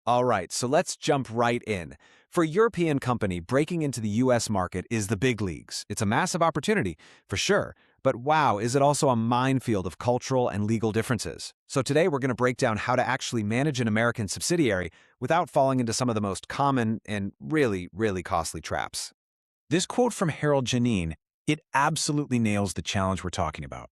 All right, so let's jump right in. For a European company, breaking into the US market is the big leagues. It's a massive opportunity, for sure, but wow, is it also a minefield of cultural and legal differences. So today we're going to break down how to actually manage an American subsidiary without falling into some of the most common and really costly traps. This quote from 𝗟𝗡𝗡𝗬, it absolutely nails the challenge we're talking about.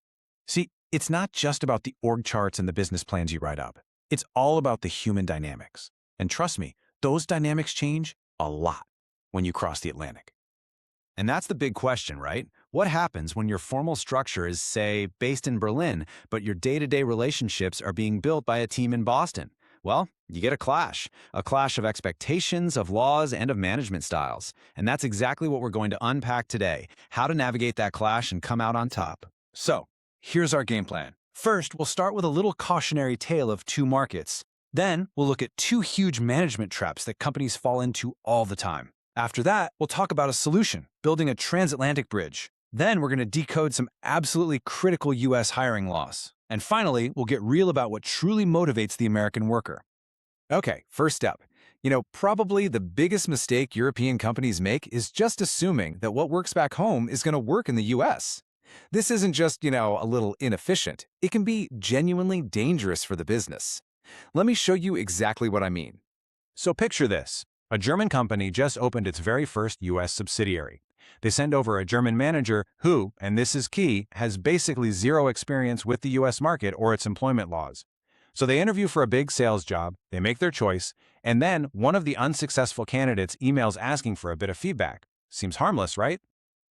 See, it's not just about the org charts and the business plans you write up. It's all about the human dynamics. And trust me, those dynamics change a lot when you cross the Atlantic. And that's the big question, right? What happens when your formal structure is, say, based in Berlin, but your day-to-day relationships are being built by a team in Boston? Well, you get a clash of expectations, of laws, and of management styles. And that's exactly what we're going to unpack today, how to navigate that clash and come out on top. So, here's our game plan. First, we'll start with a little cautionary tale of two markets. Then, we'll look at two huge management traps that companies fall into all the time. After that, we'll talk about a solution, building a transatlantic bridge. Then, we're going to decode some absolutely critical US hiring laws. And finally, we'll get real about what truly motivates the American worker. Okay, first step. Probably the biggest mistake European companies make is just assuming that what works back home is going to work in the US. This isn't just, a little inefficient. It can be genuinely dangerous for the business. Let me show you exactly what I mean. So picture this. A German company just opened its very first US subsidiary. They send over a German manager who, and this is key, has basically zero experience with the US market or its employment laws. So they interview for a big sales job, they make their choice, and then one of the unsuccessful candidates emails asking for a bit of feedback. Seems harmless, right?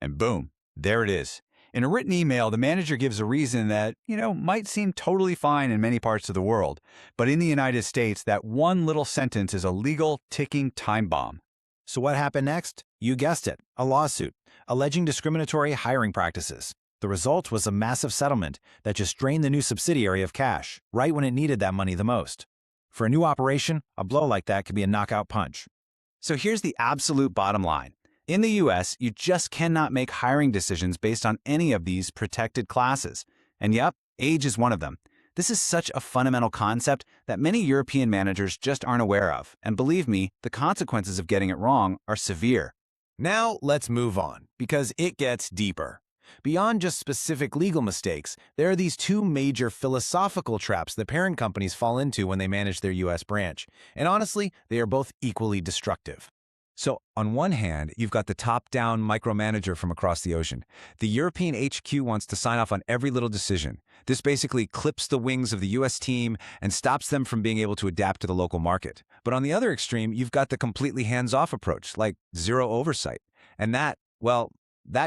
And boom, there it is. In a written email, the manager gives a reason that, might seem totally fine in many parts of the world. But in the United States, that one little sentence is a legal ticking time bomb. So what happened next? You guessed it, a lawsuit, alleging discriminatory hiring practices. The result was a massive settlement that just drained the new subsidiary of cash, right when it needed that money the most. For a new operation, a blow like that could be a knockout punch. So here's the absolute bottom line. In the US, you just cannot make hiring decisions based on any of these protected classes. And yep, age is one of them. This is such a fundamental concept that many European managers just aren't aware of. And believe me, the consequences of getting it wrong are severe. Now let's move on, because it gets deeper. Beyond just specific legal mistakes, there are these two major philosophical traps that parent companies fall into when they manage their US branch. And honestly, they are both equally destructive. So, on one hand, you've got the top-down micromanager from across the ocean. The European HQ wants to sign off on every little decision. This basically clips the wings of the US team and stops them from being able to adapt to the local market. But on the other extreme, you've got the completely hands-off approach, like zero oversight. And that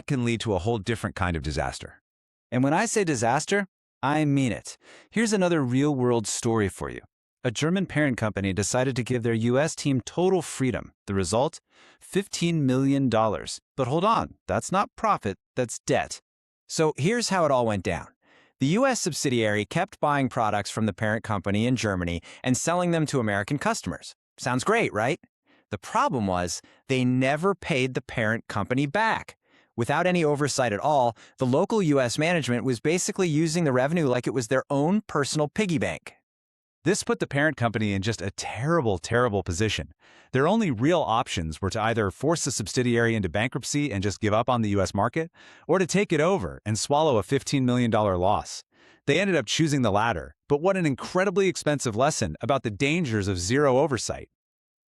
can lead to a whole different kind of disaster. And when I say disaster, I mean it. Here's another real-world story for you. A German parent company decided to give their US team total freedom. The result? $15 million. But hold on, that's not profit, that's debt. So here's how it all went down. The US subsidiary kept buying products from the parent company in Germany and selling them to American customers. Sounds great, right? The problem was they never paid the parent company back. Without any oversight at all, the local US management was basically using the revenue like it was their own personal piggy bank. This put the parent company in just a terrible position. Their only real options were to either force the subsidiary into bankruptcy and just give up on the US market, or to take it over and swallow a $15 million loss. They ended up choosing the latter, but what an incredibly expensive lesson about the dangers of zero oversight.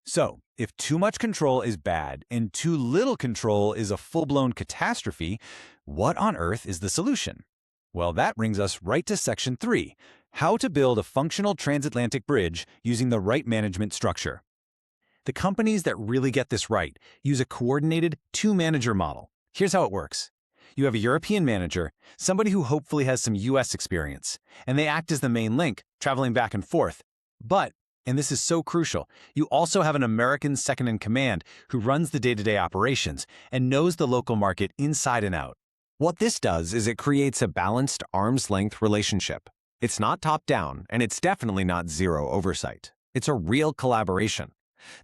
So, if too much control is bad and too little control is a full-blown catastrophe, what on earth is the solution? Well, that brings us right to Section 3, how to build a functional transatlantic bridge using the right management structure. The companies that really get this right use a coordinated two-manager model. Here's how it works. You have a European manager, somebody who hopefully has some US experience, and they act as the main link, traveling back and forth. But, and this is so crucial, you also have an American second-in-command who runs the day-to-day operations and knows the local market inside and out. What this does is it creates a balanced arm's-length relationship. It's not top-down, and it's definitely not zero oversight. It's a real collaboration.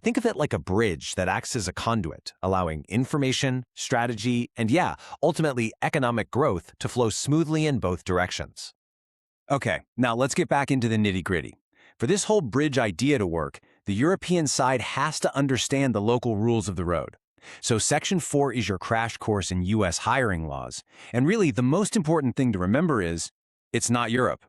Think of it like a bridge that acts as a conduit, allowing information, strategy, and ultimately economic growth to flow smoothly in both directions. Okay, now let's get back into the nitty-gritty. For this whole bridge idea to work, The European side has to understand the local rules of the road. So Section 4 is your crash course in U.S. hiring laws. And really, the most important thing to remember is, it's not Europe.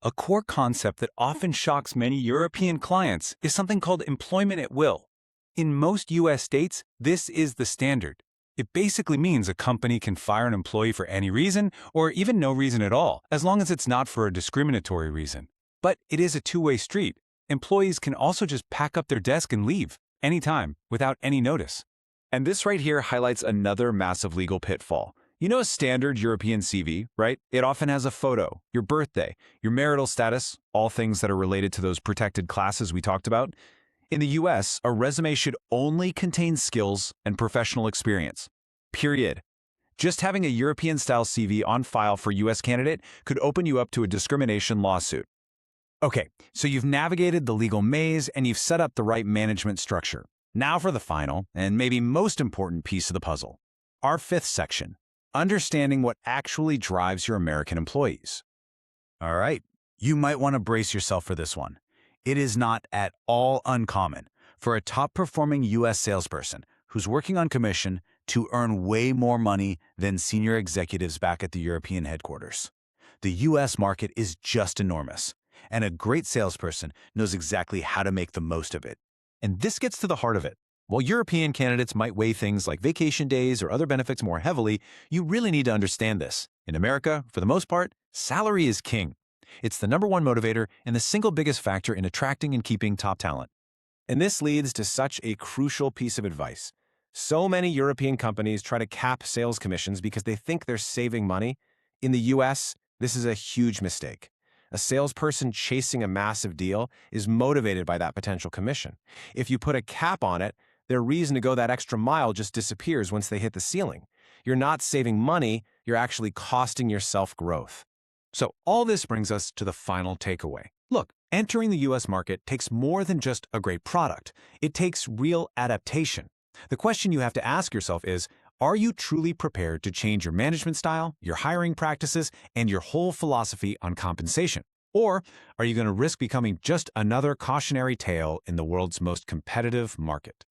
A core concept that often shocks many European clients is something called employment at will. In most U.S. states, this is the standard. It basically means a company can fire an employee for any reason, or even no reason at all, as long as it's not for a discriminatory reason. But it is a two-way street. Employees can also just pack up their desk and leave, anytime, without any notice. And this right here highlights another massive legal pitfall. You know a standard European CV, right? It often has a photo, your birthday, your marital status, all things that are related to those protected classes we talked about. In the US, a resume should only contain skills and professional experience. Period. Just having a European-style CV on file for US candidate could open you up to a discrimination lawsuit. Okay, so you've navigated the legal maze and you've set up the right management structure. Now for the final, and maybe most important piece of the puzzle. Our fifth section, understanding what actually drives your American employees. All right, you might want to brace yourself for this one. It is not at all uncommon for a top-performing U.S. salesperson who's working on commission to earn way more money than senior executives back at the European headquarters. The U.S. market is just enormous, and a great salesperson knows exactly how to make the most of it. And this gets to the heart of it. While European candidates might weigh things like vacation days or other benefits more heavily, you really need to understand this. In America, for the most part, salary is king. It's the number one motivator and the single biggest factor in attracting and keeping top talent. And this leads to such a crucial piece of advice. So many European companies try to cap sales commissions because they think they're saving money. In the US, this is a huge mistake. A salesperson chasing a massive deal is motivated by that potential commission. If you put a cap on it, their reason to go that extra mile just disappears once they hit the ceiling. You're not saving money, you're actually costing yourself growth. So all this brings us to the final takeaway. Look, entering the US market takes more than just a great product. It takes real adaptation. The question you have to ask yourself is, are you truly prepared to change your management style, your hiring practices, and your whole philosophy on compensation? Or are you going to risk becoming just another cautionary tale in the world's most competitive market?